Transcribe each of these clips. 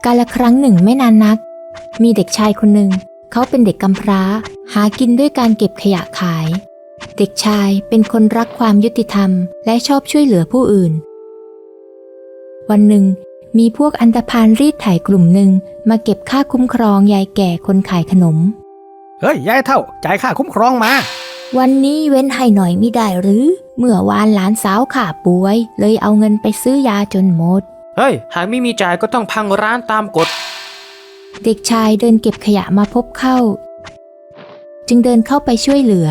กาลครั้งหนึ่งไม่นานนักมีเด็กชายคนหนึ่งเขาเป็นเด็กกำพร้าหากินด้วยการเก็บขยะขายเด็กชายเป็นคนรักความยุติธรรมและชอบช่วยเหลือผู้อื่นวันหนึ่งมีพวกอันธพาลรีดไถกลุ่มหนึ่งมาเก็บค่าคุ้มครองยายแก่คนขายขนมเฮ้ยยายเฒ่าจ่ายค่าคุ้มครองมาวันนี้เว้นให้หน่อยไม่ได้หรือเมื่อวานหลานสาวข้าป่วยเลยเอาเงินไปซื้อยาจนหมดเฮ้ยหากไม่มีจ่ายก็ต้องพังร้านตามกฎเด็กชายเดินเก็บขยะมาพบเข้าจึงเดินเข้าไปช่วยเหลือ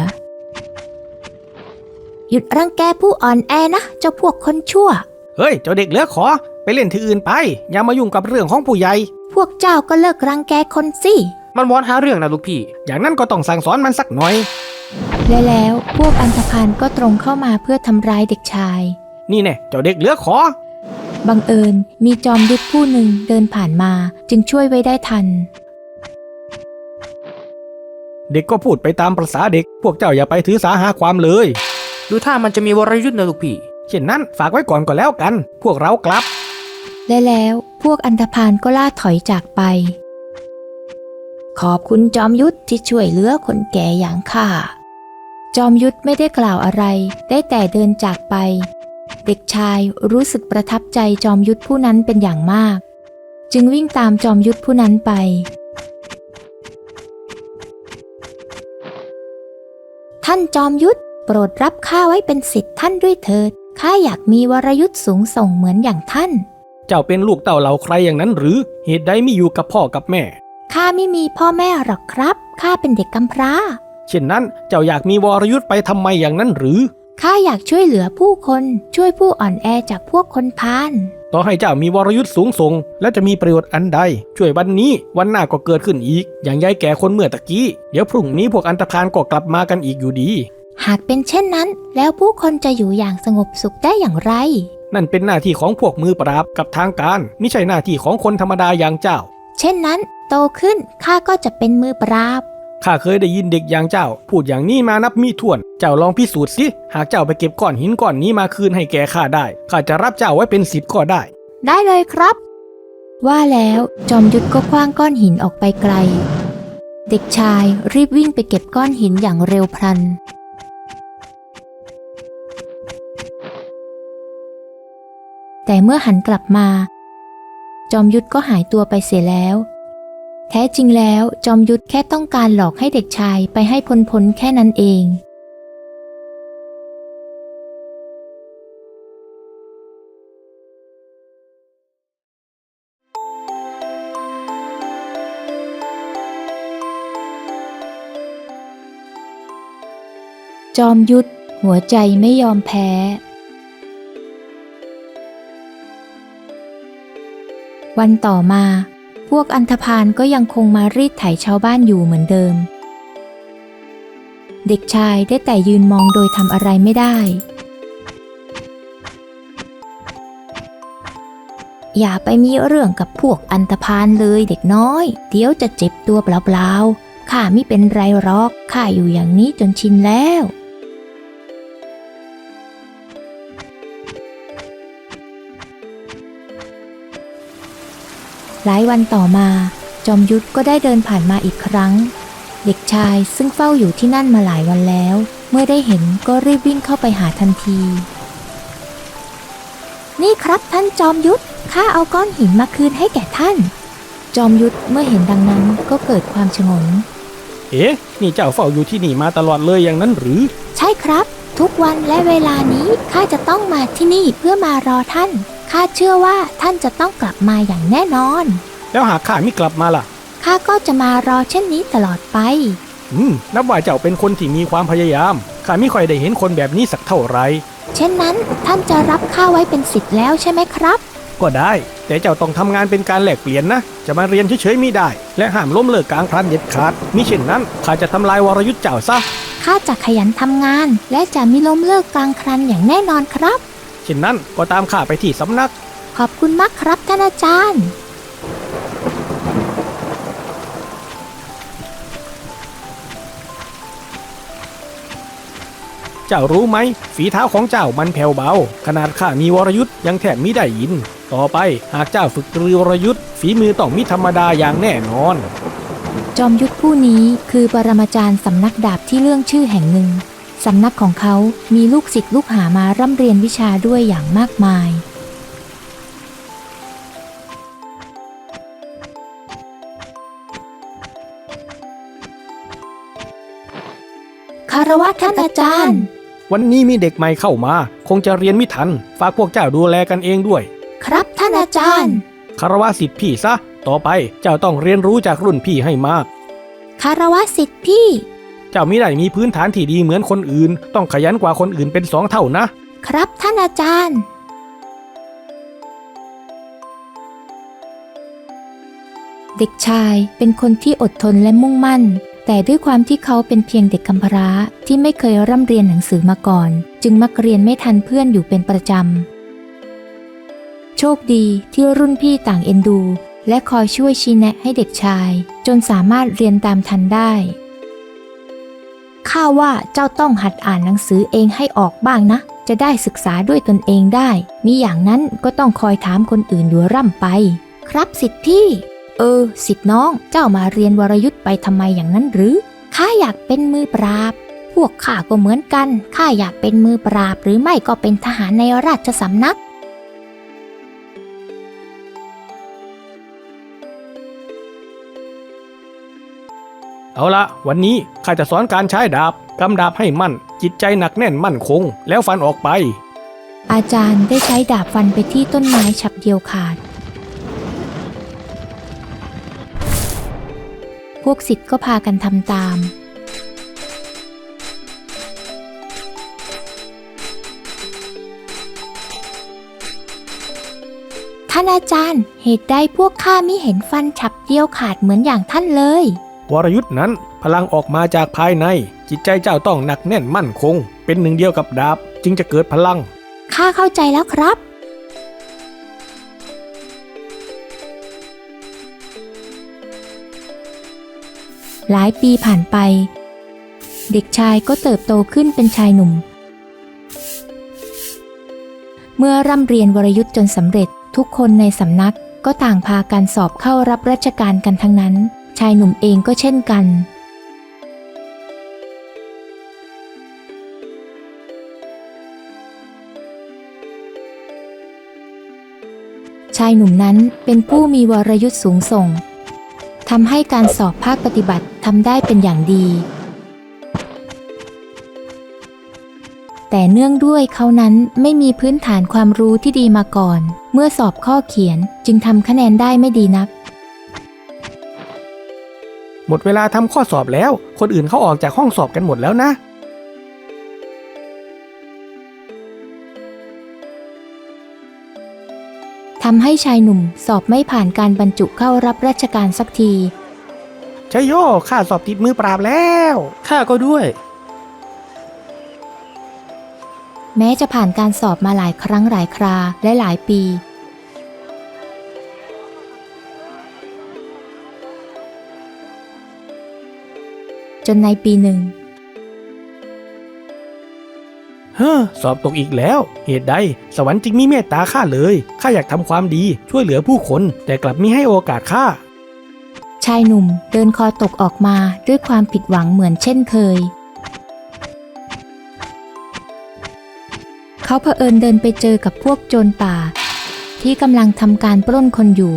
หยุดรังแกผู้อ่อนแอนะเจ้าพวกคนชั่วเฮ้ยเจ้าเด็กเหลือขอไปเล่นที่อื่นไปอย่ามายุ่งกับเรื่องของผู้ใหญ่พวกเจ้าก็เลิกรังแกคนสิมันวอนหาเรื่องนะลูกพี่อย่างนั้นก็ต้องสั่งสอนมันสักหน่อยและแล้วพวกอันธพาลก็ตรงเข้ามาเพื่อทำร้ายเด็กชายนี่แน่เจ้าเด็กเหลือขอบังเอิญมีจอมยุทธผู้หนึ่งเดินผ่านมาจึงช่วยไว้ได้ทันเด็กก็พูดไปตามประสาเด็กพวกเจ้าอย่าไปถือสาหาความเลยดูถ้ามันจะมีวรยุทธ์นะลูกพี่เช่นนั้นฝากไว้ก่อนก็แล้วกันพวกเรากลับและแล้วพวกอันธพาลก็ล่าถอยจากไปขอบคุณจอมยุทธที่ช่วยเหลือคนแก่อย่างข้าจอมยุทธไม่ได้กล่าวอะไรได้แต่เดินจากไปเด็กชายรู้สึกประทับใจจอมยุทธผู้นั้นเป็นอย่างมากจึงวิ่งตามจอมยุทธผู้นั้นไปท่านจอมยุทธโปรดรับข้าไว้เป็นศิษย์ท่านด้วยเถิดข้าอยากมีวรยุทธ์สูงส่งเหมือนอย่างท่านเจ้าเป็นลูกเต่าเหล่าใครอย่างนั้นหรือเหตุใดไม่อยู่กับพ่อกับแม่ข้าไม่มีพ่อแม่หรอกครับข้าเป็นเด็กกำพร้าเช่นนั้นเจ้าอยากมีวรยุทธ์ไปทำไมอย่างนั้นหรือข้าอยากช่วยเหลือผู้คนช่วยผู้อ่อนแอจากพวกคนพาลต่อให้เจ้ามีวรยุทธ์สูงส่งแล้วจะมีประโยชน์อันใดช่วยวันนี้วันหน้าก็เกิดขึ้นอีกอย่างยายแก่คนเมื่อตะกี้เดี๋ยวพรุ่งนี้พวกอันธพาลก็กลับมากันอีกอยู่ดีหากเป็นเช่นนั้นแล้วผู้คนจะอยู่อย่างสงบสุขได้อย่างไรนั่นเป็นหน้าที่ของพวกมือปราบกับทางการไม่ใช่หน้าที่ของคนธรรมดาอย่างเจ้าเช่นนั้นโตขึ้นข้าก็จะเป็นมือปราบข้าเคยได้ยินเด็กอย่างเจ้าพูดอย่างนี้มานับมีถ้วนเจ้าลองพิสูจน์สิหากเจ้าไปเก็บก้อนหินก้อนนี้มาคืนให้แก่ข้าได้ข้าจะรับเจ้าไว้เป็นศิษย์ก็ได้ได้เลยครับว่าแล้วจอมยุทธก็คว้างก้อนหินออกไปไกลเด็กชายรีบวิ่งไปเก็บก้อนหินอย่างเร็วพลันแต่เมื่อหันกลับมาจอมยุทธก็หายตัวไปเสียแล้วแท้จริงแล้วจอมยุทธแค่ต้องการหลอกให้เด็กชายไปให้พ้นแค่นั้นเองจอมยุทธหัวใจไม่ยอมแพ้วันต่อมาพวกอันธพาลก็ยังคงมารีดไถชาวบ้านอยู่เหมือนเดิมเด็กชายได้แต่ยืนมองโดยทำอะไรไม่ได้อย่าไปมีเรื่องกับพวกอันธพาลเลยเด็กน้อยเดี๋ยวจะเจ็บตัวเปล่าๆข้าไม่เป็นไรหรอกข้าอยู่อย่างนี้จนชินแล้วหลายวันต่อมาจอมยุทธก็ได้เดินผ่านมาอีกครั้งเด็กชายซึ่งเฝ้าอยู่ที่นั่นมาหลายวันแล้วเมื่อได้เห็นก็รีบวิ่งเข้าไปหาทันทีนี่ครับท่านจอมยุทธข้าเอาก้อนหินมาคืนให้แก่ท่านจอมยุทธเมื่อเห็นดังนั้นก็เกิดความฉงนนี่เจ้าเฝ้าอยู่ที่นี่มาตลอดเลยอย่างนั้นหรือใช่ครับทุกวันและเวลานี้ข้าจะต้องมาที่นี่เพื่อมารอท่านข้าเชื่อว่าท่านจะต้องกลับมาอย่างแน่นอนแล้วหากข้าไม่กลับมาล่ะข้าก็จะมารอเช่นนี้ตลอดไปนับว่าเจ้าเป็นคนที่มีความพยายามข้าไม่ค่อยได้เห็นคนแบบนี้สักเท่าไหร่เช่นนั้นท่านจะรับข้าไว้เป็นศิษย์แล้วใช่ไหมครับก็ได้แต่เจ้าต้องทำงานเป็นการแลกเปลี่ยนนะจะมาเรียนเฉยๆไม่ได้และห้ามล้มเลิกกลางคันเด็ดขาดมิเช่นนั้นข้าจะทำลายวรยุทธ์เจ้าซะข้าจะขยันทำงานและจะไม่ล้มเลิกกลางคันอย่างแน่นอนครับเช่นนั้นก็ตามข้าไปที่สำนักขอบคุณมากครับท่านอาจารย์เจ้ารู้ไหมฝีเท้าของเจ้ามันแผ่วเบาขนาดข้ามีวรยุทธ์ยังแทบมิได้ยิน ต่อไปหากเจ้าฝึกรือวรยุทธ์ฝีมือต้องมิธรรมดาอย่างแน่นอน จอมยุทธผู้นี้คือปรมาจารย์สำนักดาบที่เรื่องชื่อแห่งหนึ่งสำนักของเขามีลูกศิษย์ลูกหามาร่ำเรียนวิชาด้วยอย่างมากมายคารวะท่านอาจารย์ วันนี้มีเด็กใหม่เข้ามาคงจะเรียนไม่ทันฝากพวกเจ้าดูแลกันเองด้วย ครับท่านอาจารย์ คารวะศิษย์พี่ซะต่อไปเจ้าต้องเรียนรู้จากรุ่นพี่ให้มาก คารวะศิษย์พี่ เจ้ามิได้มีพื้นฐานที่ดีเหมือนคนอื่นต้องขยันกว่าคนอื่นเป็น2 เท่านะ ครับท่านอาจารย์ เด็กชายเป็นคนที่อดทนและมุ่งมั่นแต่ด้วยความที่เขาเป็นเพียงเด็กกำพร้าที่ไม่เคยร่ำเรียนหนังสือมาก่อนจึงมักเรียนไม่ทันเพื่อนอยู่เป็นประจำโชคดีที่รุ่นพี่ต่างเอ็นดูและคอยช่วยชี้แนะให้เด็กชายจนสามารถเรียนตามทันได้ข้าว่าเจ้าต้องหัดอ่านหนังสือเองให้ออกบ้างนะจะได้ศึกษาด้วยตนเองได้มิอย่างนั้นก็ต้องคอยถามคนอื่นอยู่ร่ำไปครับศิษย์พี่ศิษย์น้องเจ้ามาเรียนวรยุทธ์ไปทำไมอย่างนั้นหรือข้าอยากเป็นมือปราบพวกข้าก็เหมือนกันข้าอยากเป็นมือปราบหรือไม่ก็เป็นทหารในราชสำนักเอาละวันนี้ข้าจะสอนการใช้ดาบกำดาบให้มั่นจิตใจหนักแน่นมั่นคงแล้วฟันออกไปอาจารย์ได้ใช้ดาบฟันไปที่ต้นไม้ฉับเดียวขาดพวกศิษย์ก็พากันทำตามท่านอาจารย์เหตุใดพวกข้ามิเห็นฟันฉับเดียวขาดเหมือนอย่างท่านเลยวรยุทธ์นั้นพลังออกมาจากภายในจิตใจเจ้าต้องหนักแน่นมั่นคงเป็นหนึ่งเดียวกับดาบจึงจะเกิดพลังข้าเข้าใจแล้วครับหลายปีผ่านไปเด็กชายก็เติบโตขึ้นเป็นชายหนุ่มเมื่อร่ำเรียนวรยุทธ์จนสำเร็จทุกคนในสำนักก็ต่างพากันสอบเข้ารับราชการกันทั้งนั้นชายหนุ่มเองก็เช่นกันชายหนุ่มนั้นเป็นผู้มีวรยุทธ์สูงส่งทำให้การสอบภาคปฏิบัติทำได้เป็นอย่างดีแต่เนื่องด้วยเขานั้นไม่มีพื้นฐานความรู้ที่ดีมาก่อนเมื่อสอบข้อเขียนจึงทำคะแนนได้ไม่ดีนักหมดเวลาทำข้อสอบแล้วคนอื่นเขาออกจากห้องสอบกันหมดแล้วนะทำให้ชายหนุ่มสอบไม่ผ่านการบรรจุเข้ารับราชการสักทีชัยโยข้าสอบติดมือปราบแล้วข้าก็ด้วยแม้จะผ่านการสอบมาหลายครั้งหลายคราและหลายปีจนในปีหนึ่งสอบตกอีกแล้วเหตุใดสวรรค์จึงมีเมตตาข้าเลยข้าอยากทำความดีช่วยเหลือผู้คนแต่กลับมิให้โอกาสข้าชายหนุ่มเดินคอตกออกมาด้วยความผิดหวังเหมือนเช่นเคยเขาเผอิญเดินไปเจอกับพวกโจรป่าที่กำลังทำการปล้นคนอยู่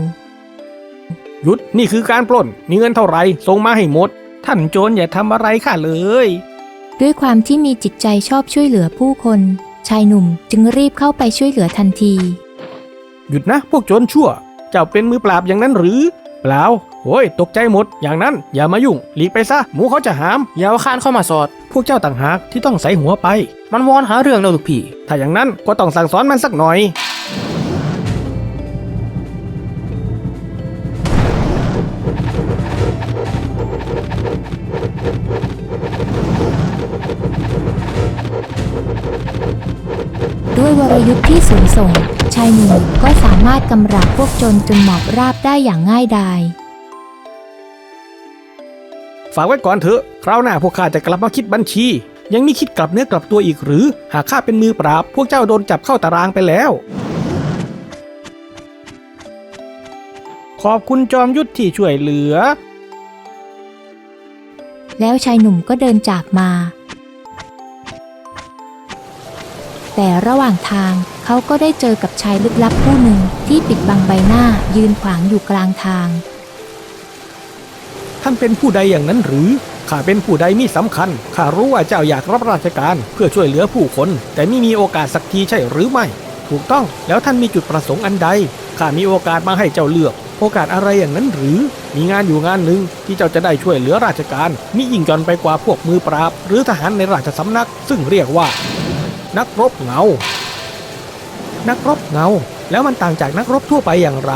หยุดนี่คือการปล้นมีเงินเท่าไหร่ส่งมาให้หมดท่านโจรอย่าทำอะไรข้าเลยด้วยความที่มีจิตใจชอบช่วยเหลือผู้คนชายหนุ่มจึงรีบเข้าไปช่วยเหลือทันทีหยุดนะพวกโจรชั่วเจ้าเป็นมือปราบอย่างนั้นหรือเปล่าโอ้ยตกใจหมดอย่างนั้นอย่ามายุ่งหลีกไปซะหมูเขาจะหามอย่าเอาข้านเข้ามาสอดพวกเจ้าต่างหากที่ต้องใส่หัวไปมันวอนหาเรื่องนะลูกพี่ถ้าอย่างนั้นก็ต้องสั่งสอนมันสักหน่อยด้วยวรยุทธ์ที่สูงส่งชายหนุ่มก็สามารถกำราบพวกโจรจนหมอบราบได้อย่างง่ายดายฝากไว้ก่อนเถอะคราวหน้าพวกข้าจะกลับมาคิดบัญชียังไม่คิดกลับเนื้อกลับตัวอีกหรือหากข้าเป็นมือปราบพวกเจ้าโดนจับเข้าตารางไปแล้ว ขอบคุณจอมยุทธที่ช่วยเหลือ แล้วชายหนุ่มก็เดินจากมา แต่ระหว่างทางเขาก็ได้เจอกับชายลึกลับผู้หนึ่งที่ปิดบังใบหน้ายืนขวางอยู่กลางทาง ท่านเป็นผู้ใดอย่างนั้นหรือข้าเป็นผู้ใดมิสำคัญข้ารู้ว่าเจ้าอยากรับราชการเพื่อช่วยเหลือผู้คนแต่ไม่มีโอกาสสักทีใช่หรือไม่ถูกต้องแล้วท่านมีจุดประสงค์อันใดข้ามีโอกาสมาให้เจ้าเลือกโอกาสอะไรอย่างนั้นหรือมีงานอยู่งานหนึ่งที่เจ้าจะได้ช่วยเหลือราชการมิยิ่งจอนไปกว่าพวกมือปราบหรือทหารในราชสำนักซึ่งเรียกว่านักรบเงานักรบเงาแล้วมันต่างจากนักรบทั่วไปอย่างไร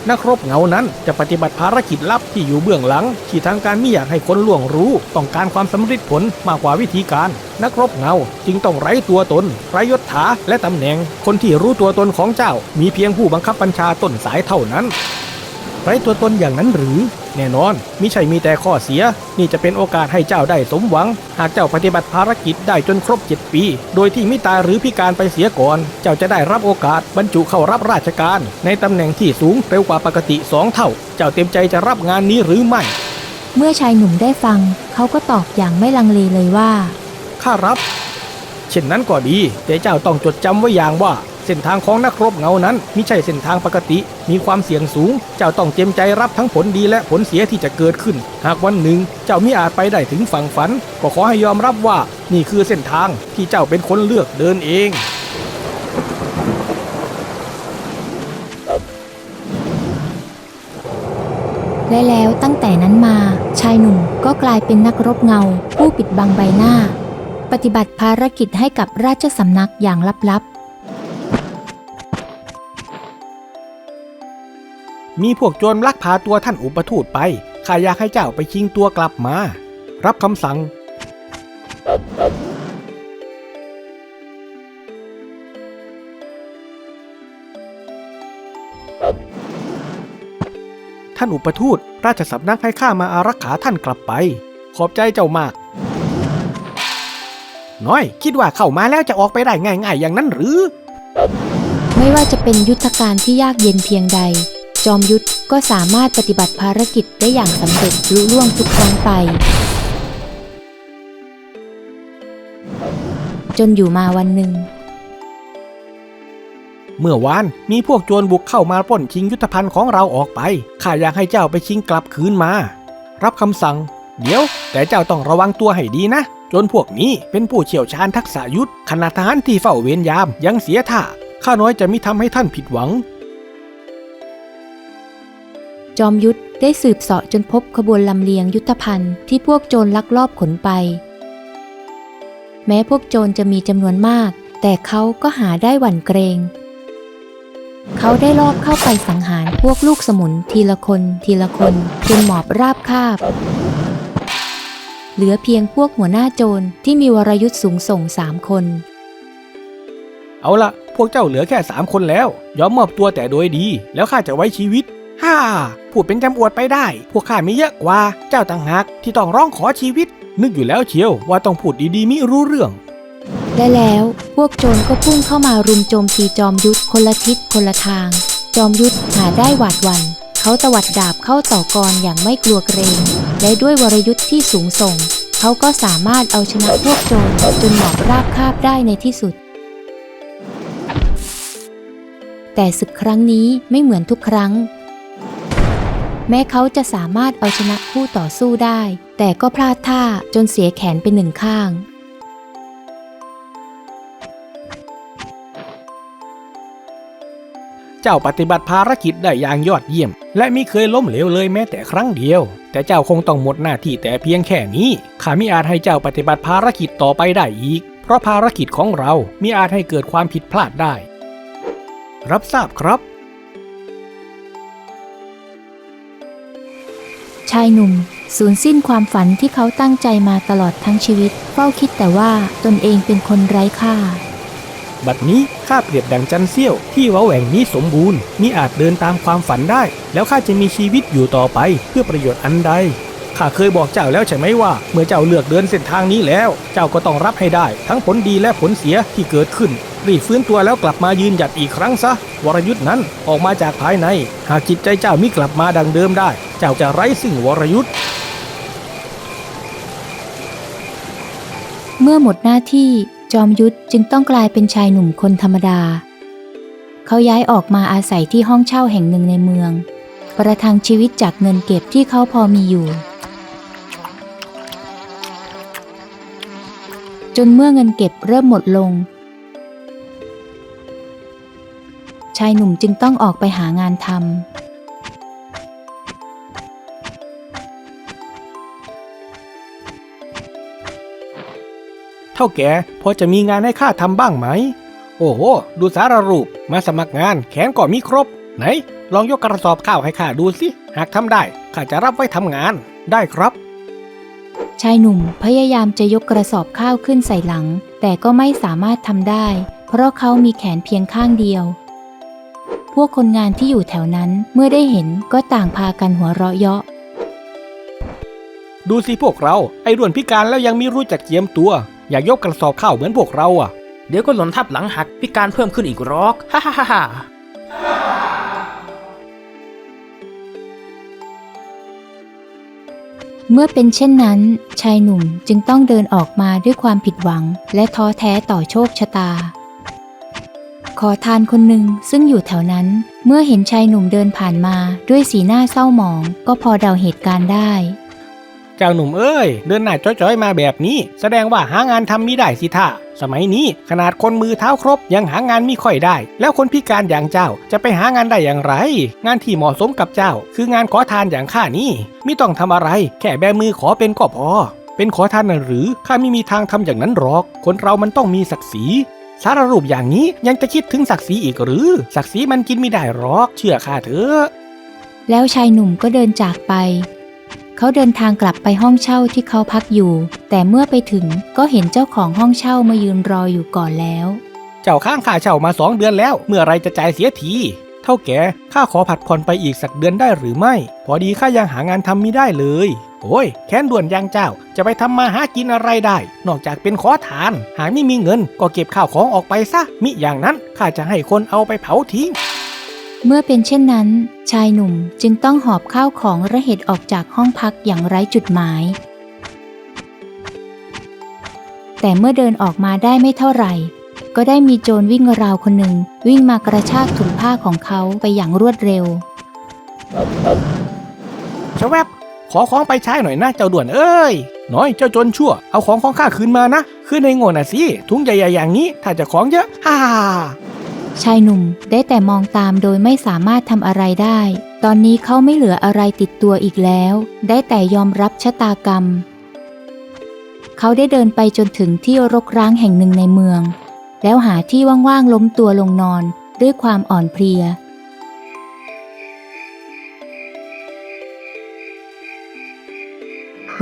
นักรบเงานั้นจะปฏิบัติภารกิจลับที่อยู่เบื้องหลังที่ทางการไม่อยากให้คนล่วงรู้ต้องการความสำเร็จผลมากกว่าวิธีการนักรบเงาจึงต้องไร้ตัวตนไร้ยศถาและตำแหน่งคนที่รู้ตัวตนของเจ้ามีเพียงผู้บังคับบัญชาต้นสายเท่านั้นไร้ตัวตนอย่างนั้นหรือแน่นอนมิใช่มีแต่ข้อเสียนี่จะเป็นโอกาสให้เจ้าได้สมหวังหากเจ้าปฏิบัติภารกิจได้จนครบ7 ปีโดยที่มิตายหรือพิการไปเสียก่อนเจ้าจะได้รับโอกาสบรรจุเข้ารับราชการในตำแหน่งที่สูงเร็วกว่าปกติ2 เท่าเจ้าเต็มใจจะรับงานนี้หรือไม่เมื่อชายหนุ่มได้ฟังเขาก็ตอบอย่างไม่ลังเลเลยว่าข้ารับเช่นนั้นก็ดีแต่เจ้าต้องจดจำไว้อย่างว่าเส้นทางของนักรบเงานั้นมิใช่เส้นทางปกติมีความเสี่ยงสูงเจ้าต้องเต็มใจรับทั้งผลดีและผลเสียที่จะเกิดขึ้นหากวันหนึ่งเจ้ามิอาจไปได้ถึงฝั่งฝันก็ขอให้ยอมรับว่านี่คือเส้นทางที่เจ้าเป็นคนเลือกเดินเองและแล้วตั้งแต่นั้นมาชายหนุ่มก็กลายเป็นนักรบเงาผู้ปิดบังใบหน้าปฏิบัติภารกิจให้กับราชสำนักอย่างลับมีพวกโจรลักพาตัวท่านอุปทูตไปข้าอยากให้เจ้าไปชิงตัวกลับมารับคำสั่งท่านอุปทูตราชสำนักให้ข้ามาอารักขาท่านกลับไปขอบใจเจ้ามากน้อยคิดว่าเข้ามาแล้วจะออกไปได้ง่ายๆอย่างนั้นหรือไม่ว่าจะเป็นยุทธการที่ยากเย็นเพียงใดจอมยุทธก็สามารถปฏิบัติภารกิจได้อย่างสำเร็จลุล่วงทุกครั้งไปจนอยู่มาวันหนึ่งเมื่อวานมีพวกโจรบุกเข้ามาปล้นชิงยุทธภัณฑ์ของเราออกไปข้าอยากให้เจ้าไปชิงกลับคืนมารับคำสั่งเดี๋ยวแต่เจ้าต้องระวังตัวให้ดีนะโจรพวกนี้เป็นผู้เชี่ยวชาญทักษะยุทธขณะทหารที่เฝ้าเวรยามยังเสียท่าข้าน้อยจะมิทำให้ท่านผิดหวังจอมยุทธได้สืบเสาะจนพบขบวนลำเลียงยุทธภัณฑ์ที่พวกโจรลักลอบขนไปแม้พวกโจรจะมีจำนวนมากแต่เขาก็หาได้หวั่นเกรงเขาได้ลอบเข้าไปสังหารพวกลูกสมุนทีละคนจนหมอบราบคาบเหลือเพียงพวกหัวหน้าโจรที่มีวรยุทธ์สูงส่ง3 คนเอาละพวกเจ้าเหลือแค่3 คนแล้วยอมมอบตัวแต่โดยดีแล้วข้าจะไว้ชีวิตพูดเป็นจำอวดไปได้พวกข้ามีเยอะกว่าเจ้าต่างหากที่ต้องร้องขอชีวิตนึกอยู่แล้วเชียวว่าต้องพูดดีๆมิรู้เรื่องและแล้วพวกโจรก็พุ่งเข้ามารุมโจมตีจอมยุทธคนละทิศคนละทางจอมยุทธหาได้หวาดหวั่นเขาตวัดดาบเข้าต่อกรอย่างไม่กลัวเกรงและด้วยวรยุทธ์ที่สูงส่งเขาก็สามารถเอาชนะพวกโจรจนหมอบราบคาบได้ในที่สุดแต่ศึกครั้งนี้ไม่เหมือนทุกครั้งแม้เขาจะสามารถเอาชนะคู่ต่อสู้ได้แต่ก็พลาดท่าจนเสียแขนไป1 ข้างเจ้าปฏิบัติภารกิจได้อย่างยอดเยี่ยมและมิเคยล้มเหลวเลยแม้แต่ครั้งเดียวแต่เจ้าคงต้องหมดหน้าที่แต่เพียงแค่นี้ข้ามิอาจให้เจ้าปฏิบัติภารกิจต่อไปได้อีกเพราะภารกิจของเรามิอาจให้เกิดความผิดพลาดได้รับทราบครับชายหนุ่มสูญสิ้นความฝันที่เขาตั้งใจมาตลอดทั้งชีวิตเฝ้าคิดแต่ว่าตนเองเป็นคนไร้ค่าบัดนี้ข้าเปรียบดังจันเสี้ยวที่เว้าแหว่งนี้สมบูรณ์มิอาจเดินตามความฝันได้แล้วข้าจะมีชีวิตอยู่ต่อไปเพื่อประโยชน์อันใดข้าเคยบอกเจ้าแล้วใช่ไหมว่าเมื่อเจ้าเลือกเดินเส้นทางนี้แล้วเจ้าก็ต้องรับให้ได้ทั้งผลดีและผลเสียที่เกิดขึ้น รีบฟื้นตัวแล้วกลับมายืนหยัดอีกครั้งซะวรยุทธ์นั้นออกมาจากภายในหากจิตใจเจ้ามิกลับมาดังเดิมได้เจ้าจะไร้ซึ่งวรยุทธ์ เมื่อหมดหน้าที่จอมยุทธจึงต้องกลายเป็นชายหนุ่มคนธรรมดาเขาย้ายออกมาอาศัยที่ห้องเช่าแห่งหนึ่งในเมืองประทังชีวิตจากเงินเก็บที่เขาพอมีอยู่จนเมื่อเงินเก็บเริ่มหมดลงชายหนุ่มจึงต้องออกไปหางานทำเท่าแก่พอจะมีงานให้ข้าทำบ้างไหมโอ้โหดูสารรูปมาสมัครงานแขนก็มีครบไหนลองยกกระสอบข้าวให้ข้าดูสิหากทำได้ข้าจะรับไว้ทำงานได้ครับชายหนุ่มพยายามจะยกกระสอบข้าวขึ้นใส่หลังแต่ก็ไม่สามารถทำได้เพราะเขามีแขนเพียงข้างเดียวพวกคนงานที่อยู่แถวนั้นเมื่อได้เห็นก็ต่างพากันหัวเราะเยาะดูสิพวกเราไอ้ร่วนพิการแล้วยังมีรู้จักเจียมตัวอยากยกกระสอบข้าวเหมือนพวกเราอ่ะเดี๋ยวก็หล่นทับหลังหักพิการเพิ่มขึ้นอีกหรอกฮ่าฮ่าฮ่าเมื่อเป็นเช่นนั้นชายหนุ่มจึงต้องเดินออกมาด้วยความผิดหวังและท้อแท้ต่อโชคชะตาขอทานคนหนึ่งซึ่งอยู่แถวนั้นเมื่อเห็นชายหนุ่มเดินผ่านมาด้วยสีหน้าเศร้าหมองก็พอเดาเหตุการณ์ได้เจ้าหนุ่มเอ้ยเดินหน้าจ้อยๆมาแบบนี้แสดงว่าหางานทำมิได้สิท่าสมัยนี้ขนาดคนมือเท้าครบยังหางานมิค่อยได้แล้วคนพิการอย่างเจ้าจะไปหางานได้อย่างไรงานที่เหมาะสมกับเจ้าคืองานขอทานอย่างข้านี่ไม่ต้องทำอะไรแค่แบมือขอเป็นก็พอเป็นขอทานหรือข้าไม่มีทางทำอย่างนั้นหรอกคนเรามันต้องมีศักดิ์ศรีสารรูปอย่างนี้ยังจะคิดถึงศักดิ์ศรีอีกหรือศักดิ์ศรีมันกินไม่ได้หรอกเชื่อข้าเถอะแล้วชายหนุ่มก็เดินจากไปเขาเดินทางกลับไปห้องเช่าที่เขาพักอยู่แต่เมื่อไปถึงก็เห็นเจ้าของห้องเช่ามายืนรออยู่ก่อนแล้วเจ้าค้างค่าเช่ามา2 เดือนแล้วเมื่อไรจะจ่ายเสียทีเท่าแก่ข้าขอผัดผ่อนไปอีกสักเดือนได้หรือไม่พอดีข้ายังหางานทำมิได้เลยโอ้ยแค้นด่วนอย่างเจ้าจะไปทำมาหากินอะไรได้นอกจากเป็นขอทานหากไม่มีเงินก็เก็บข้าวของออกไปซะมิอย่างนั้นข้าจะให้คนเอาไปเผาทิ้งเมื่อเป็นเช่นนั้นชายหนุ่มจึงต้องหอบข้าวของระเหตุออกจากห้องพักอย่างไร้จุดหมายแต่เมื่อเดินออกมาได้ไม่เท่าไหร่ก็ได้มีโจรวิ่งราวคนหนึ่งวิ่งมากระชากถุงผ้าของเขาไปอย่างรวดเร็วชะแวบขอของไปใช้หน่อยนะเจ้าด่วนเอ้ยน้อยเจ้าโจรชั่วเอาของข้าคืนมานะคืนในโง่น่ะสิถุงใหญ่ๆอย่างนี้ถ้าจะของเยอะฮ่าชายหนุ่มได้แต่มองตามโดยไม่สามารถทำอะไรได้ตอนนี้เขาไม่เหลืออะไรติดตัวอีกแล้วได้แต่ยอมรับชะตากรรมเขาได้เดินไปจนถึงที่รกร้างแห่งหนึ่งในเมืองแล้วหาที่ว่างๆล้มตัวลงนอนด้วยความอ่อนเพลีย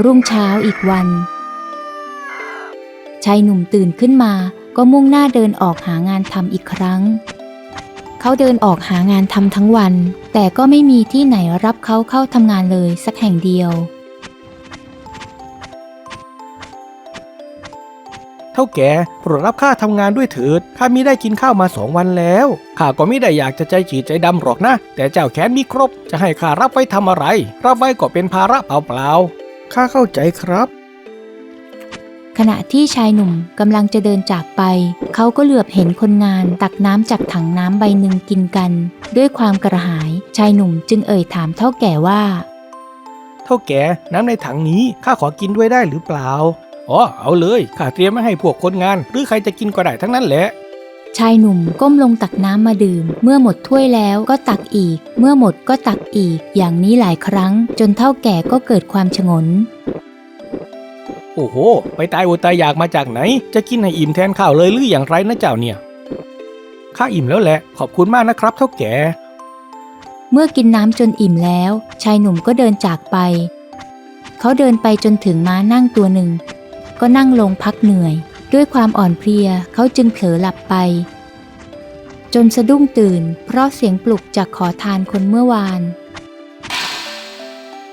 รุ่งเช้าอีกวันชายหนุ่มตื่นขึ้นมาก็มุ่งหน้าเดินออกหางานทำอีกครั้งเขาเดินออกหางานทำทั้งวันแต่ก็ไม่มีที่ไหนรับเขาเข้าทำงานเลยสักแห่งเดียวเท่าแก่โปรดรับข้าทำงานด้วยเถิดข้ามิได้กินข้าวมา2 วันแล้วข้าก็ไม่ได้อยากจะใจจืดใจดำหรอกนะแต่เจ้าแขนมีครบจะให้ข้ารับไว้ทำอะไรรับไว้ก็เป็นภาระเปล่าๆข้าเข้าใจครับขณะที่ชายหนุ่มกำลังจะเดินจากไปเขาก็เหลือบเห็นคนงานตักน้ำจากถังน้ำใบหนึ่งกินกันด้วยความกระหายชายหนุ่มจึงเอ่ยถามเฒ่าแก่ว่าเท่าแก่น้ำในถังนี้ข้าขอกินด้วยได้หรือเปล่าอ๋อเอาเลยข้าเตรียมไว้ให้พวกคนงานหรือใครจะกินก็ได้ทั้งนั้นแหละชายหนุ่มก้มลงตักน้ำมาดื่มเมื่อหมดถ้วยแล้วก็ตักอีกเมื่อหมดก็ตักอีกอย่างนี้หลายครั้งจนเฒ่าแก่ก็เกิดความฉงนโอ้โหไปตายอดตายอยากมาจากไหนจะกินให้อิ่มแทนข้าวเลยหรืออย่างไรนะเจ้าเนี่ยข้าอิ่มแล้วแหละขอบคุณมากนะครับเฒ่าแก่เมื่อกินน้ำจนอิ่มแล้วชายหนุ่มก็เดินจากไปเขาเดินไปจนถึงม้านั่งตัวหนึ่งก็นั่งลงพักเหนื่อยด้วยความอ่อนเพลียเขาจึงเผลอหลับไปจนสะดุ้งตื่นเพราะเสียงปลุกจากขอทานคนเมื่อวาน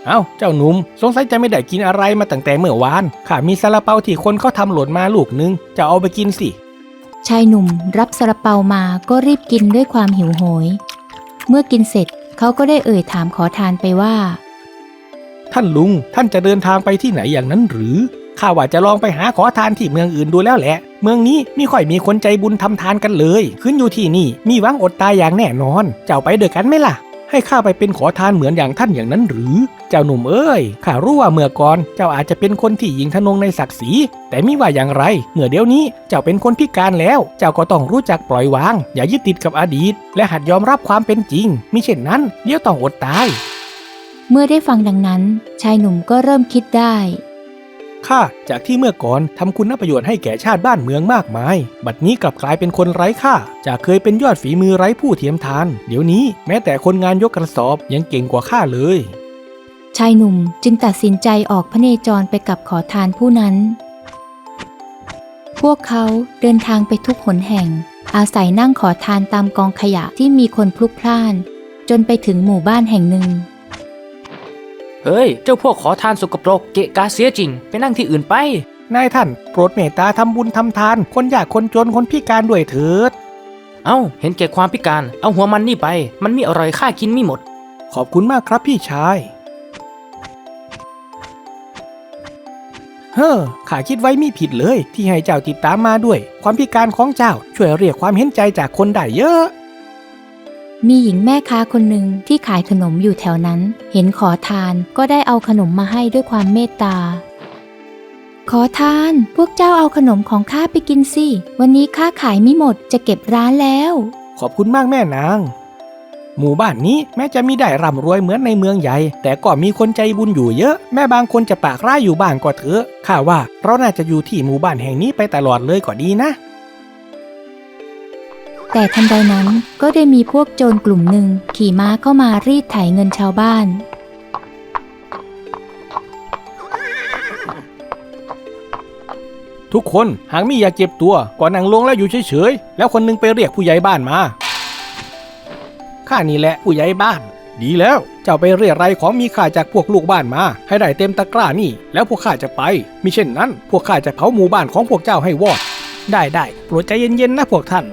เอ้าเจ้าหนุ่มสงสัยจะไม่ได้กินอะไรมาตั้งแต่เมื่อวานข้ามีซาลาเปาที่คนเขาทำหล่นมาลูกนึงจะเอาไปกินสิ ชายหนุ่มรับซาลาเปามาก็รีบกินด้วยความหิวโหยเมื่อกินเสร็จเขาก็ได้เอ่ยถามขอทานไปว่าท่านลุงท่านจะเดินทางไปที่ไหนอย่างนั้นหรือข้าว่าจะลองไปหาขอทานที่เมืองอื่นดูแล้วแหละเมืองนี้ไม่ค่อยมีคนใจบุญทำทานกันเลยขึ้นอยู่ที่นี่มีหวังอดตายอย่างแน่นอนเจ้าไปเดือกันไหมล่ะให้ข้าไปเป็นขอทานเหมือนอย่างท่านอย่างนั้นหรือเจ้าหนุ่มเอ้ยข้ารู้ว่าเมื่อก่อนเจ้าอาจจะเป็นคนที่หยิ่งทะนงในศักดิ์ศรีแต่มิว่าอย่างไรเมื่อเดี๋ยวนี้เจ้าเป็นคนพิการแล้วเจ้าก็ต้องรู้จักปล่อยวางอย่ายึดติดกับอดีตและหัดยอมรับความเป็นจริงมิเช่นนั้นเดี๋ยวต้องอดตายเมื่อได้ฟังดังนั้นชายหนุ่มก็เริ่มคิดได้ข้าจากที่เมื่อก่อนทำคุณประโยชน์ให้แก่ชาติบ้านเมืองมากมายบัดนี้กลับกลายเป็นคนไร้ค่าจากเคยเป็นยอดฝีมือไร้ผู้เทียมทานเดี๋ยวนี้แม้แต่คนงานยกกระสอบยังเก่งกว่าข้าเลยชายหนุ่มจึงตัดสินใจออกพเนจรไปกับขอทานผู้นั้นพวกเขาเดินทางไปทุกหนแห่งอาศัยนั่งขอทานตามกองขยะที่มีคนพลุกพล่านจนไปถึงหมู่บ้านแห่งหนึ่งเฮ้ยเจ้าพวกขอทานสกปรกเกะกะเสียจริงไปนั่งที่อื่นไปนายท่านโปรดเมตตาทำบุญทำทานคนยากคนจนคนพิการด้วยเถิดเอ้าเห็นแก่ความพิการเอาหัวมันนี่ไปมันมีอร่อยข้ากินไม่หมดขอบคุณมากครับพี่ชายข้าคิดไว้ไม่ผิดเลยที่ให้เจ้าติดตามมาด้วยความพิการของเจ้าช่วยเรียกความเห็นใจจากคนได้เยอะมีหญิงแม่ค้าคนหนึ่งที่ขายขนมอยู่แถวนั้นเห็นขอทานก็ได้เอาขนมมาให้ด้วยความเมตตาขอทานพวกเจ้าเอาขนมของข้าไปกินสิวันนี้ข้าขายไม่หมดจะเก็บร้านแล้วขอบคุณมากแม่นางหมู่บ้านนี้แม้จะมีได้ร่ำรวยเหมือนในเมืองใหญ่แต่ก็มีคนใจบุญอยู่เยอะแม่บางคนจะปากร้ายอยู่บ้างก็เถอะข้าว่าเราน่าจะอยู่ที่หมู่บ้านแห่งนี้ไปตลอดเลยก็ดีนะแต่ทันใดนั้นก็ได้มีพวกโจรกลุ่มหนึ่งขี่ม้าเข้ามารีดไถเงินชาวบ้านทุกคนหากไม่อยากเจ็บตัวก็นั่งลงแล้วอยู่เฉยๆแล้วคนนึงไปเรียกผู้ใหญ่บ้านมาข้านี่แหละผู้ใหญ่บ้านดีแล้วเจ้าไปเรียกไรของมีค่าจากพวกลูกบ้านมาให้ได้เต็มตะกร้านี่แล้วพวกข้าจะไปมิเช่นนั้นพวกข้าจะเผาหมู่บ้านของพวกเจ้าให้วอดได้โปรดใจเย็นๆนะพวกท่าน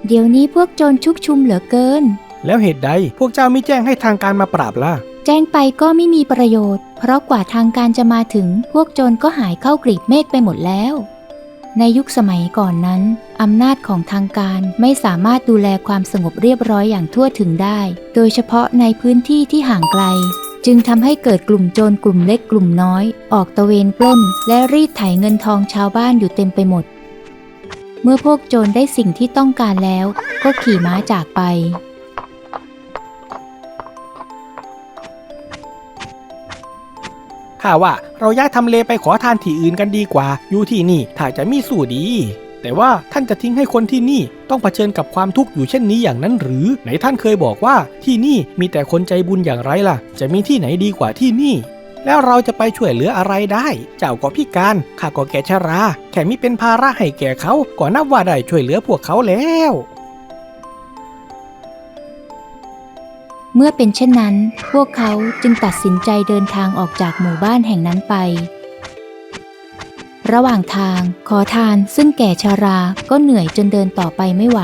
เดี๋ยวนี้พวกโจรชุกชุมเหลือเกินแล้วเหตุใดพวกเจ้าไม่แจ้งให้ทางการมาปราบล่ะแจ้งไปก็ไม่มีประโยชน์เพราะกว่าทางการจะมาถึงพวกโจรก็หายเข้ากลีบเมฆไปหมดแล้วในยุคสมัยก่อนนั้นอำนาจของทางการไม่สามารถดูแลความสงบเรียบร้อยอย่างทั่วถึงได้โดยเฉพาะในพื้นที่ที่ห่างไกลจึงทำให้เกิดกลุ่มโจรกลุ่มเล็กกลุ่มน้อยออกตระเวนปล้นและรีดไถเงินทองชาวบ้านอยู่เต็มไปหมดเมื่อพวกโจรได้สิ่งที่ต้องการแล้วก็ขี่ม้าจากไปข้าว่าเราย้ายทำเลไปขอทานที่อื่นกันดีกว่าอยู่ที่นี่ถ้าจะมีสู้ดีแต่ว่าท่านจะทิ้งให้คนที่นี่ต้องเผชิญกับความทุกข์อยู่เช่นนี้อย่างนั้นหรือไหนท่านเคยบอกว่าที่นี่มีแต่คนใจบุญอย่างไรล่ะจะมีที่ไหนดีกว่าที่นี่แล้วเราจะไปช่วยเหลืออะไรได้เจ้าก็พิการข้าก็แก่ชราแค่มิเป็นภาระให้แก่เขาก็นับว่าได้ช่วยเหลือพวกเขาแล้วเมื่อเป็นเช่นนั้นพวกเขาจึงตัดสินใจเดินทางออกจากหมู่บ้านแห่งนั้นไประหว่างทางขอทานซึ่งแก่ชราก็เหนื่อยจนเดินต่อไปไม่ไหว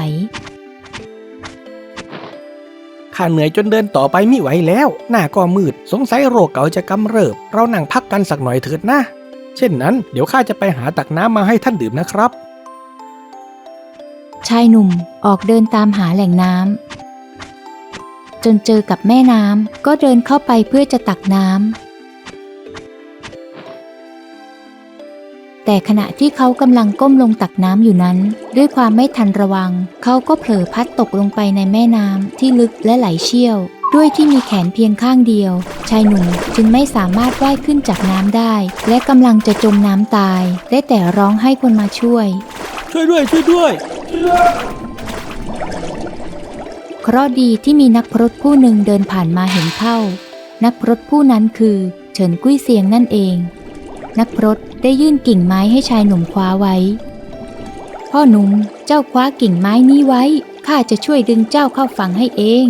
ข้าเหนื่อยจนเดินต่อไปไม่ไหวแล้วหน้าก็มืดสงสัยโรคเก่าจะกำเริบเรานั่งพักกันสักหน่อยเถิดนะเช่นนั้นเดี๋ยวข้าจะไปหาตักน้ำมาให้ท่านดื่มนะครับชายหนุ่มออกเดินตามหาแหล่งน้ำจนเจอกับแม่น้ำก็เดินเข้าไปเพื่อจะตักน้ำแต่ขณะที่เขากำลังก้มลงตักน้ำอยู่นั้นด้วยความไม่ทันระวังเขาก็เผลอพัดตกลงไปในแม่น้ำที่ลึกและไหลเชี่ยวด้วยที่มีแขนเพียงข้างเดียวชายหนุ่มจึงไม่สามารถว่ายขึ้นจากน้ำได้และกำลังจะจมน้ำตายได้แต่ร้องให้คนมาช่วยด้วยเคราะห์ดีที่มีนักพรตผู้หนึ่งเดินผ่านมาเห็นเข้านักพรตผู้นั้นคือเฉินกุ้ยเซียงนั่นเองนักพรตได้ยื่นกิ่งไม้ให้ชายหนุ่มคว้าไว้พ่อหนุ่มเจ้าคว้ากิ่งไม้นี้ไว้ข้าจะช่วยดึงเจ้าเข้าฝั่งให้เอง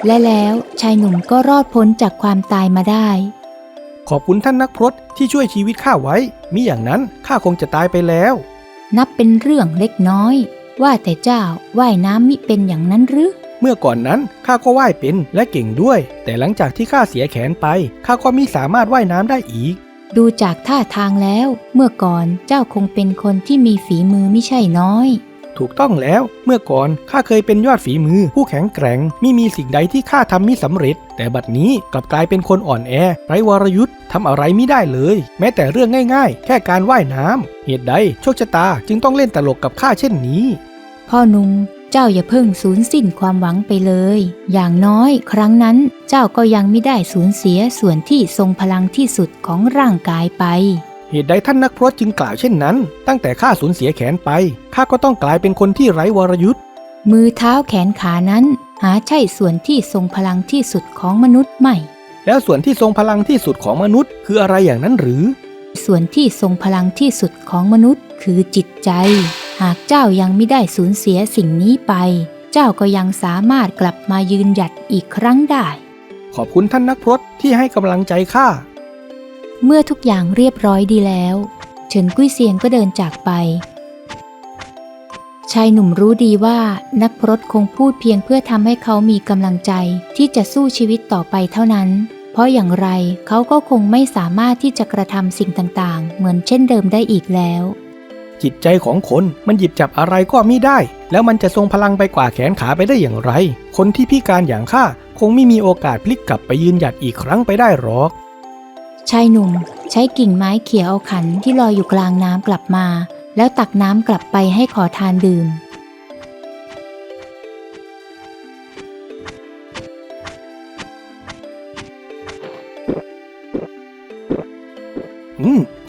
และแล้วชายหนุ่มก็รอดพ้นจากความตายมาได้ ขอบคุณท่านนักพรตที่ช่วยชีวิตข้าไว้มิอย่างนั้นข้าคงจะตายไปแล้ว นับเป็นเรื่องเล็กน้อยว่าแต่เจ้าว่ายน้ำมิเป็นอย่างนั้นหรือ เมื่อก่อนนั้นข้าก็ว่ายเป็นและเก่งด้วยแต่หลังจากที่ข้าเสียแขนไปข้าก็มิสามารถว่ายน้ำได้อีก ดูจากท่าทางแล้วเมื่อก่อนเจ้าคงเป็นคนที่มีฝีมือไม่ใช่น้อย ถูกต้องแล้วเมื่อก่อนข้าเคยเป็นยอดฝีมือผู้แข็งแกร่งไม่มีสิ่งใดที่ข้าทำมิสำเร็จแต่บัดนี้กลับกลายเป็นคนอ่อนแอไร้วรยุทธ์ทำอะไรไม่ได้เลยแม้แต่เรื่องง่ายๆแค่การว่ายน้ำเหตุใดโชคชะตาจึงต้องเล่นตลกกับข้าเช่นนี้ พ่อหนุ่มเจ้าอย่าเพิ่งสูญสิ้นความหวังไปเลยอย่างน้อยครั้งนั้นเจ้าก็ยังไม่ได้สูญเสียส่วนที่ทรงพลังที่สุดของร่างกายไปเหตุใดท่านนักพรตจึงกล่าวเช่นนั้นตั้งแต่ข้าสูญเสียแขนไปข้าก็ต้องกลายเป็นคนที่ไร้วรยุทธ์มือเท้าแขนขานั้นหาใช่ส่วนที่ทรงพลังที่สุดของมนุษย์ไม่ แล้วส่วนที่ทรงพลังที่สุดของมนุษย์คืออะไรอย่างนั้นหรือส่วนที่ทรงพลังที่สุดของมนุษย์คือจิตใจหากเจ้ายังไม่ได้สูญเสียสิ่งนี้ไปเจ้าก็ยังสามารถกลับมายืนหยัดอีกครั้งได้ขอบคุณท่านนักพรตที่ให้กำลังใจข้าเมื่อทุกอย่างเรียบร้อยดีแล้วเฉินกุ้ยเซียงก็เดินจากไปชายหนุ่มรู้ดีว่านักพรตคงพูดเพียงเพื่อทำให้เขามีกำลังใจที่จะสู้ชีวิตต่อไปเท่านั้นเพราะอย่างไรเขาก็คงไม่สามารถที่จะกระทำสิ่งต่างๆเหมือนเช่นเดิมได้อีกแล้วจิตใจของคนมันหยิบจับอะไรก็ไม่ได้แล้วมันจะทรงพลังไปกว่าแขนขาไปได้อย่างไรคนที่พิการอย่างข้าคงไม่มีโอกาสพลิกกลับไปยืนหยัดอีกครั้งไปได้หรอกชายหนุ่มใช้กิ่งไม้เขี่ยเอาขันที่ลอยอยู่กลางน้ำกลับมาแล้วตักน้ำกลับไปให้ขอทานดื่ม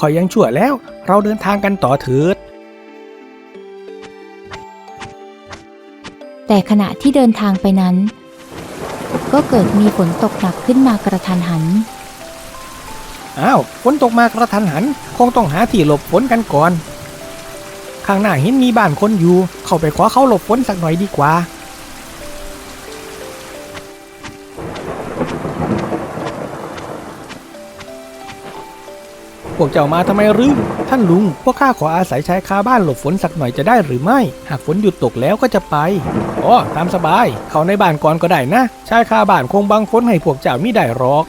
ขอยังชั่วแล้วเราเดินทางกันต่อเถิดแต่ขณะที่เดินทางไปนั้นก็เกิดมีฝนตกหนักขึ้นมากระทันหันอ้าวฝนตกมากระทันหันคงต้องหาที่หลบฝนกันก่อนข้างหน้าเห็นมีบ้านคนอยู่เข้าไปขอเขาหลบฝนสักหน่อยดีกว่าพวกเจ้ามาทำไมหรือท่านลุงพวกข้าขออาศัยชายคาบ้านหลบฝนสักหน่อยจะได้หรือไม่หากฝนหยุดตกแล้วก็จะไปอ๋อตามสบายเข้าในบ้านก่อนก็ได้นะชายคาบ้านคงบังฝนให้พวกเจ้ามิได้หรอก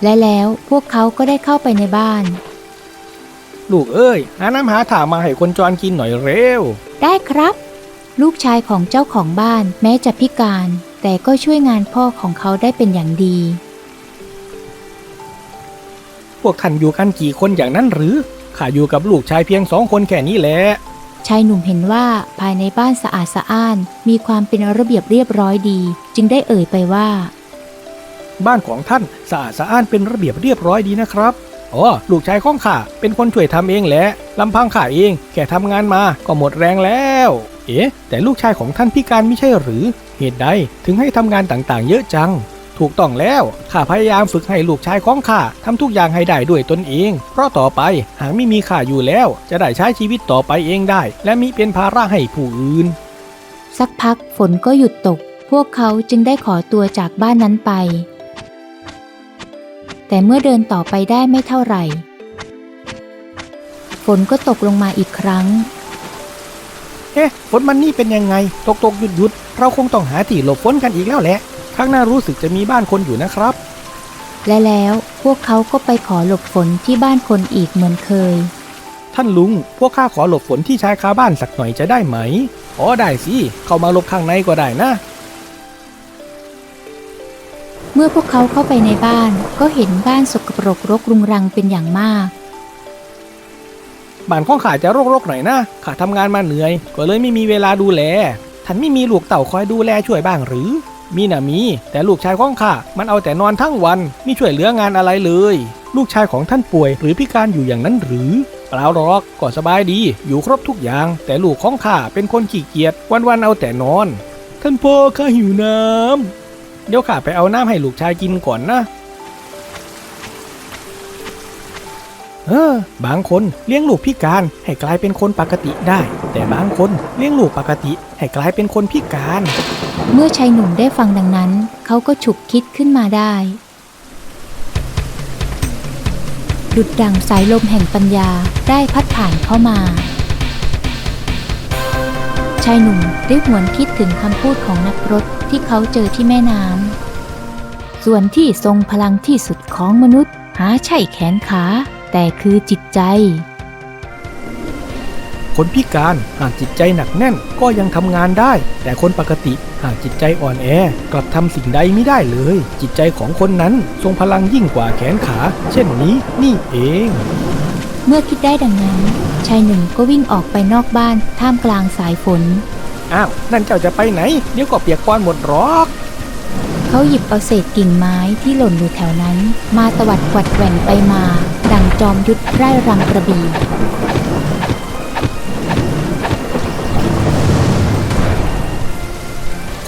และแล้วพวกเขาก็ได้เข้าไปในบ้านลูกเอ้ยหาน้ำหาถ่ามาให้คนจรกินหน่อยเร็วได้ครับลูกชายของเจ้าของบ้านแม้จะพิการแต่ก็ช่วยงานพ่อของเขาได้เป็นอย่างดีพวกท่านอยู่กันกี่คนอย่างนั้นหรือข้าอยู่กับลูกชายเพียง2 คนแค่นี้แหละชายหนุ่มเห็นว่าภายในบ้านสะอาดสะอ้านมีความเป็นระเบียบเรียบร้อยดีจึงได้เอ่ยไปว่าบ้านของท่านสะอาดสะอ้านเป็นระเบียบเรียบร้อยดีนะครับอ๋อลูกชายของข้าเป็นคนช่วยทำเองแหละลำพังข้าเองแค่ทำงานมาก็หมดแรงแล้วแต่ลูกชายของท่านพิการไม่ใช่หรือเหตุใดถึงให้ทำงานต่างๆเยอะจังถูกต้องแล้วข้าพยายามฝึกให้ลูกชายของข้าทำทุกอย่างให้ได้ด้วยตนเองเพราะต่อไปหากไม่มีข้าอยู่แล้วจะได้ใช้ชีวิตต่อไปเองได้และมิเป็นภาระให้ผู้อื่นสักพักฝนก็หยุดตกพวกเขาจึงได้ขอตัวจากบ้านนั้นไปแต่เมื่อเดินต่อไปได้ไม่เท่าไหร่ฝนก็ตกลงมาอีกครั้งฝนมันนี่เป็นยังไงตกหยุดเราคงต้องหาที่หลบฝนกันอีกแล้วแหละข้างหน้ารู้สึกจะมีบ้านคนอยู่นะครับและแล้วพวกเขาก็ไปขอหลบฝนที่บ้านคนอีกเหมือนเคยท่านลุงพวกข้าขอหลบฝนที่ชายคาบ้านสักหน่อยจะได้ไหมอ๋อได้สิเข้ามาหลบข้างในก็ได้นะเมื่อพวกเขาเข้าไปในบ้านก็เห็นบ้านสกปรกรกรุงรังเป็นอย่างมากบ้านของข้าจะรกๆหน่อยนะข้าทำงานมาเหนื่อยก็เลยไม่มีเวลาดูแลท่านไม่มีลูกเต่าคอยดูแลช่วยบ้างหรือมีน่ะมีแต่ลูกชายของข้ามันเอาแต่นอนทั้งวันไม่ช่วยเหลืองานอะไรเลยลูกชายของท่านป่วยหรือพิการอยู่อย่างนั้นหรือเปล่าหรอกก็สบายดีอยู่ครบทุกอย่างแต่ลูกของข้าเป็นคนขี้เกียจวันๆเอาแต่นอนท่านพ่อข้าหิวน้ำเดี๋ยวข้าไปเอาน้ำให้ลูกชายกินก่อนนะบางคนเลี้ยงลูกพิการให้กลายเป็นคนปกติได้แต่บางคนเลี้ยงลูกปกติให้กลายเป็นคนพิการเมื่อชายหนุ่มได้ฟังดังนั้นเขาก็ฉุกคิดขึ้นมาได้ ดุจดั่งสายลมแห่งปัญญาได้พัดผ่านเข้ามาชายหนุ่มได้หวนคิดถึงคำพูดของนักรบที่เขาเจอที่แม่น้ำส่วนที่ทรงพลังที่สุดของมนุษย์หาใช่แขนขาแต่คือจิตใจคนพิการหากจิตใจหนักแน่นก็ยังทำงานได้แต่คนปกติหากจิตใจอ่อนแอกลับทำสิ่งใดไม่ได้เลยจิตใจของคนนั้นทรงพลังยิ่งกว่าแขนขาเช่นนี้นี่เองเมื่อคิดได้ดังนั้นชายหนุ่มก็วิ่งออกไปนอกบ้านท่ามกลางสายฝนอ้าวนั่นเจ้าจะไปไหนเดี๋ยวก็เปียกปอนหมดหรอกเขาหยิบเอาเศษกิ่งไม้ที่หล่นอยู่แถวนั้นมาตวัดกวัดแกว่งไปมาดั่งจอมยุทธไร่รำกระบี่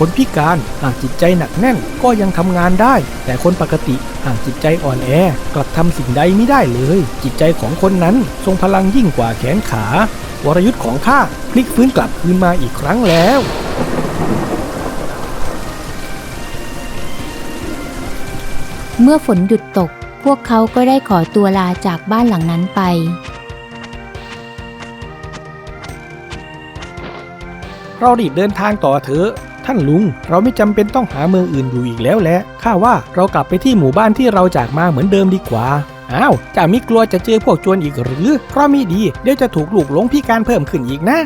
คนพิการหากจิตใจหนักแน่นก็ยังทำงานได้แต่คนปกติหากจิตใจอ่อนแอกลับทำสิ่งใดไม่ได้เลยจิตใจของคนนั้นทรงพลังยิ่งกว่าแขนขาวรยุทธ์ของข้าพลิกฟื้นกลับคืนมาอีกครั้งแล้วเมื่อฝนหยุดตกพวกเขาก็ได้ขอตัวลาจากบ้านหลังนั้นไปเรารีบเดินทางต่อเถอะท่านลุงเราไม่จำเป็นต้องหาเมืองอื่นอยู่อีกแล้วแหละข้าว่าเรากลับไปที่หมู่บ้านที่เราจากมาเหมือนเดิมดีกว่าอ้าวเจ้ามิกลัวจะเจอพวกโจรอีกหรือเพราะมิดีเดี๋ยวจะถูกลูกหลงพิการเพิ่มขึ้นอีกนะ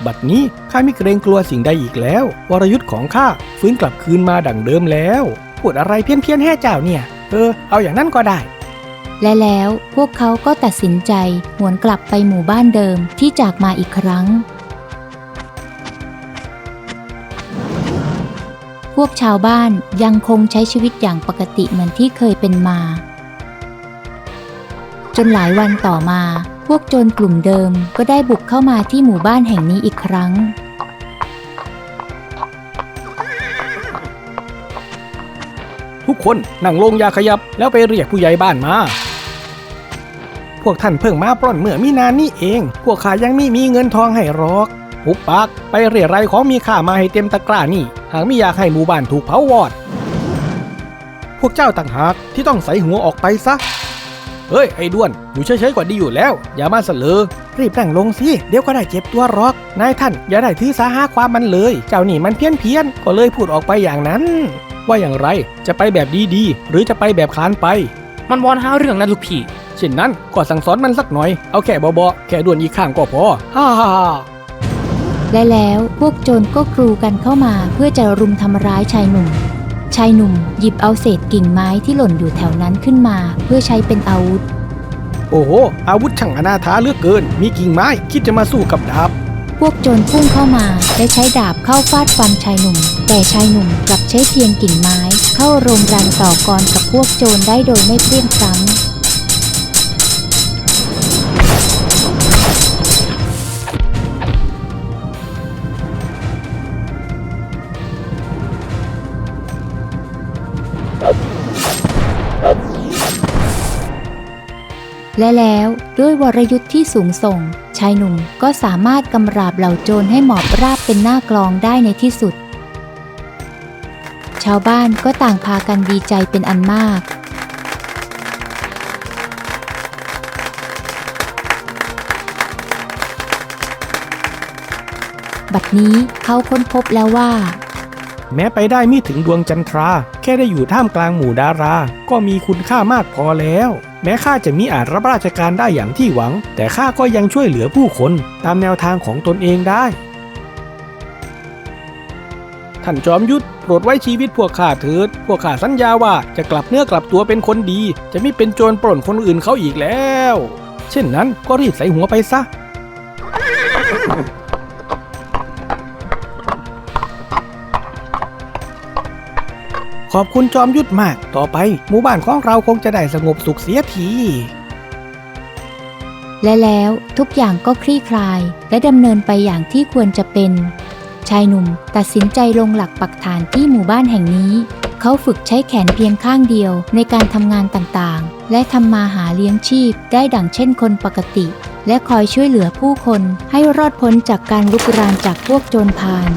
บัดนี้ข้าไม่เกรงกลัวสิ่งใดอีกแล้ววรยุทธ์ของข้าฟื้นกลับคืนมาดั่งเดิมแล้วพูดอะไรเพี้ยนๆให้เจ้าเนี่ยเอาอย่างนั้นก็ได้และแล้วพวกเขาก็ตัดสินใจหวนกลับไปหมู่บ้านเดิมที่จากมาอีกครั้งพวกชาวบ้านยังคงใช้ชีวิตอย่างปกติเหมือนที่เคยเป็นมาจนหลายวันต่อมาพวกโจรกลุ่มเดิมก็ได้บุกเข้ามาที่หมู่บ้านแห่งนี้อีกครั้งทุกคนนั่งลงอย่าขยับแล้วไปเรียกผู้ใหญ่บ้านมาพวกท่านเพิ่งมาปล้นเมื่อมีนานนี่เองพวกข้ายังไม่มีเงินทองให้หรอกหุบปากไปเรียรัยของมีค่ามาให้เต็มตะกร้านี่หากไม่อยากให้หมู่บ้านถูกเผาวอดพวกเจ้าต่างหากที่ต้องใส่หัวออกไปซะเฮ้ยไอ้ด้วนอยู่เฉยๆกว่าดีอยู่แล้วอย่ามาเสลอรีบนั่งลงสิเดี๋ยวก็ได้เจ็บตัวหรอกนายท่านอย่าได้ถือสาหาความมันเลยเจ้านี่มันเพี้ยนก็เลยพูดออกไปอย่างนั้นว่าอย่างไรจะไปแบบดีๆหรือจะไปแบบคลานไปมันวอนหาเรื่องนะลูกพี่เช่นนั้นก็สั่งสอนมันสักหน่อยเอาแค่เบาๆแค่ด้วนอีกข้างก็พอฮ่าและแล้วพวกโจรก็กรูกันเข้ามาเพื่อจะรุมทำร้ายชายหนุ่มหยิบเอาเศษกิ่งไม้ที่หล่นอยู่แถวนั้นขึ้นมาเพื่อใช้เป็นอาวุธโอ้โหอาวุธช่างอนาถาเหลือเกินมีกิ่งไม้คิดจะมาสู้กับดาบพวกโจรพุ่งเข้ามาและใช้ดาบเข้าฟาดฟันชายหนุ่มแต่ชายหนุ่มกลับใช้เพียงกิ่งไม้เข้าโรมรันต่อกรกับพวกโจรได้โดยไม่เพลียงพล้ำและแล้วด้วยวรยุทธ์ที่สูงส่งชายหนุ่มก็สามารถกำราบเหล่าโจรให้หมอบราบเป็นหน้ากลองได้ในที่สุดชาวบ้านก็ต่างพากันดีใจเป็นอันมากบัดนี้เขาค้นพบแล้วว่าแม้ไปได้ไม่ถึงดวงจันทราแค่ได้อยู่ท่ามกลางหมู่ดาราก็มีคุณค่ามากพอแล้วแม้ข้าจะมิอาจรับราชการได้อย่างที่หวังแต่ข้าก็ยังช่วยเหลือผู้คนตามแนวทางของตนเองได้ท่านจอมยุทธโปรดไว้ชีวิตพวกข้าเถิดพวกข้าสัญญาว่าจะกลับเนื้อกลับตัวเป็นคนดีจะไม่เป็นโจรปล้นคนอื่นเขาอีกแล้วเช่นนั้นก็รีบใส่หัวไปซะขอบคุณจอมยุทธมากต่อไปหมู่บ้านของเราคงจะได้สงบสุขเสียทีและแล้วทุกอย่างก็คลี่คลายและดำเนินไปอย่างที่ควรจะเป็นชายหนุ่มตัดสินใจลงหลักปักฐานที่หมู่บ้านแห่งนี้เขาฝึกใช้แขนเพียงข้างเดียวในการทำงานต่างๆและทำมาหาเลี้ยงชีพได้ดั่งเช่นคนปกติและคอยช่วยเหลือผู้คนให้รอดพ้นจากการลุกรานจากพวกโจรพาล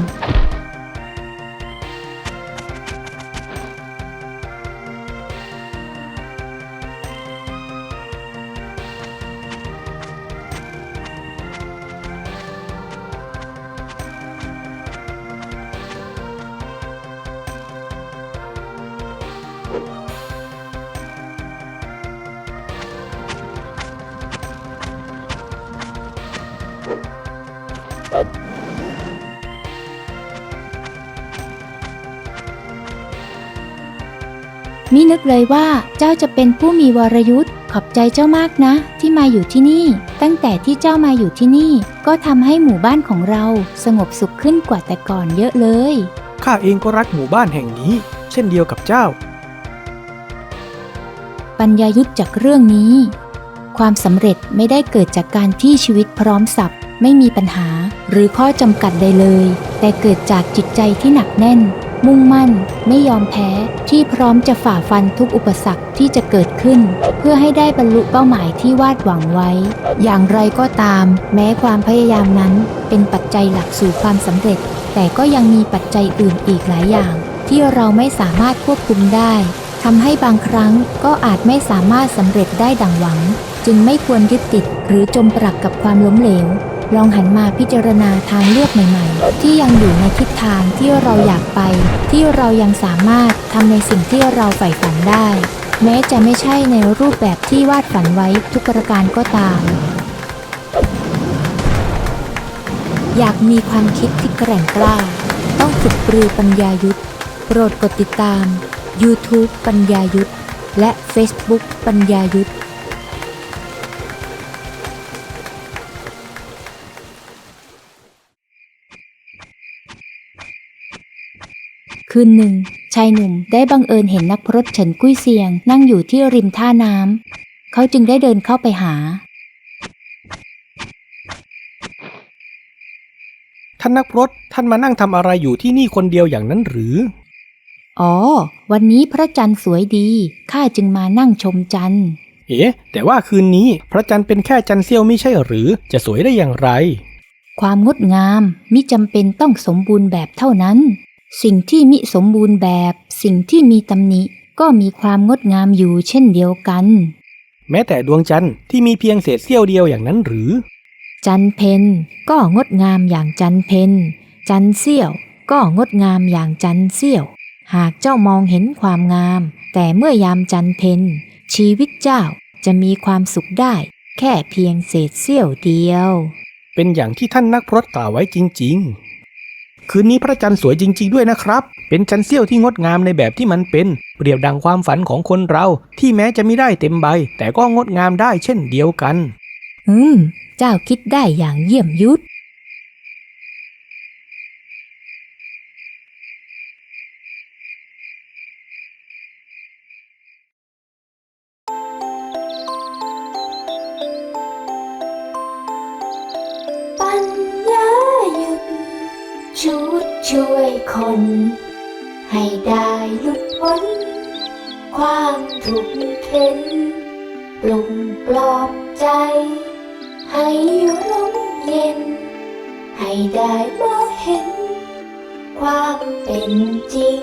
มินึกเลยว่าเจ้าจะเป็นผู้มีวรยุทธ์ขอบใจเจ้ามากนะที่มาอยู่ที่นี่ตั้งแต่ที่เจ้ามาอยู่ที่นี่ก็ทำให้หมู่บ้านของเราสงบสุขขึ้นกว่าแต่ก่อนเยอะเลยข้าเองก็รักหมู่บ้านแห่งนี้เช่นเดียวกับเจ้าปัญญายุทธจากเรื่องนี้ความสำเร็จไม่ได้เกิดจากการที่ชีวิตพร้อมสับไม่มีปัญหาหรือข้อจำกัดใดเลยแต่เกิดจากจิตใจที่หนักแน่นมุ่งมั่นไม่ยอมแพ้ที่พร้อมจะฝ่าฟันทุกอุปสรรคที่จะเกิดขึ้นเพื่อให้ได้บรรลุเป้าหมายที่วาดหวังไว้อย่างไรก็ตามแม้ความพยายามนั้นเป็นปัจจัยหลักสู่ความสำเร็จแต่ก็ยังมีปัจจัยอื่นอีกหลายอย่างที่เราไม่สามารถควบคุมได้ทำให้บางครั้งก็อาจไม่สามารถสำเร็จได้ดังหวังจึงไม่ควรยึดติดหรือจมปลักกับความล้มเหลวลองหันมาพิจารณาทางเลือกใหม่ๆที่ยังอยู่ในทิศทางที่เราอยากไปที่เรายังสามารถทำในสิ่งที่เราใฝ่ฝันได้แม้จะไม่ใช่ในรูปแบบที่วาดฝันไว้ทุกประการก็ตามอยากมีความคิดที่แกร่งกล้าต้องฝึกปรือปัญญายุทธโปรดกดติดตาม YouTube ปัญญายุทธและ Facebook ปัญญายุทธคืนหนึ่งชายหนุ่มได้บังเอิญเห็นนักพรตเฉินกุ้ยเซียงนั่งอยู่ที่ริมท่าน้ำเขาจึงได้เดินเข้าไปหาท่านนักพรตท่านมานั่งทำอะไรอยู่ที่นี่คนเดียวอย่างนั้นหรืออ๋อวันนี้พระจันทร์สวยดีข้าจึงมานั่งชมจันทร์แต่ว่าคืนนี้พระจันทร์เป็นแค่จันทร์เสี้ยวไม่ใช่หรือจะสวยได้อย่างไรความงดงามมิจำเป็นต้องสมบูรณ์แบบเท่านั้นสิ่งที่มิสมบูรณ์แบบสิ่งที่มีตำหนิก็มีความงดงามอยู่เช่นเดียวกันแม้แต่ดวงจันทร์ที่มีเพียงเศษเสี้ยวเดียวอย่างนั้นหรือจันทร์เพ็ญก็งดงามอย่างจันทร์เพ็ญจันทร์เสี้ยวก็งดงามอย่างจันทร์เสี้ยวหากเจ้ามองเห็นความงามแต่เมื่อยามจันทร์เพ็ญชีวิตเจ้าจะมีความสุขได้แค่เพียงเศษเสี้ยวเดียวเป็นอย่างที่ท่านนักพรตกล่าวไว้จริงๆคืนนี้พระจันทร์สวยจริงๆด้วยนะครับเป็นจันทร์เสี้ยวที่งดงามในแบบที่มันเป็นเปรียบดังความฝันของคนเราที่แม้จะไม่ได้เต็มใบแต่ก็งดงามได้เช่นเดียวกันเจ้าคิดได้อย่างเยี่ยมยุทธปัญญายุทธชุดช่วยคนให้ได้หลุดพ้นความทุกข์เข็นปลุกปลอบใจให้ร่มเย็นให้ได้มองเห็นความเป็นจริง